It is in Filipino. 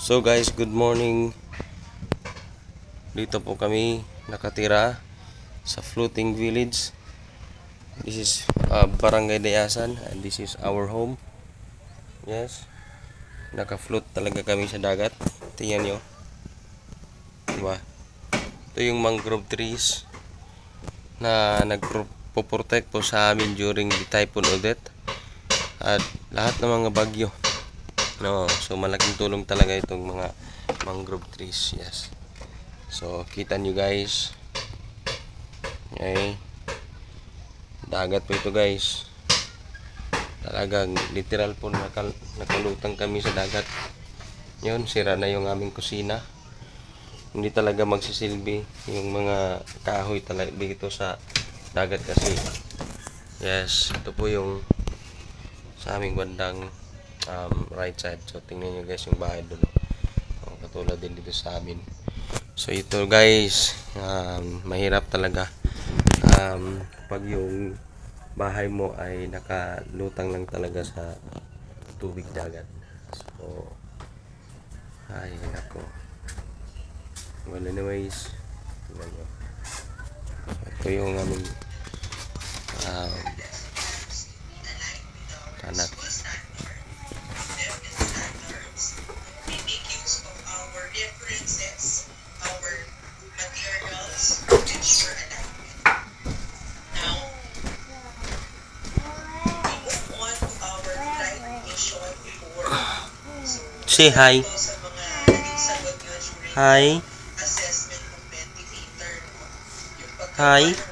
So guys, good morning. Dito po kami nakatira sa floating village. This is Barangay Dayasan and this is our home. Yes. Naka-float talaga kami sa dagat. Tingnan nyo. Diba? Ito yung mangrove trees na nagpo-protect po sa amin during the Typhoon Odette at lahat ng mga bagyo. No, so malaking tulong talaga itong mga mangrove trees. Yes. So kita nyo guys. Okay. Dagat po ito guys. Talagang literal po nakalutang kami sa dagat. Yun, sira na yung aming kusina. Hindi talaga magsisilbi yung mga kahoy talaga dito sa dagat kasi. Yes, ito po yung sa aming bandang right side. So tingnan nyo guys yung bahay doon. Katulad din dito sa amin. So ito guys, mahirap talaga pag yung bahay mo ay nakalutang lang talaga sa tubig dagat. So ay nako. Well anyways, ito yung aming anak. Say hi. Hi. Hi.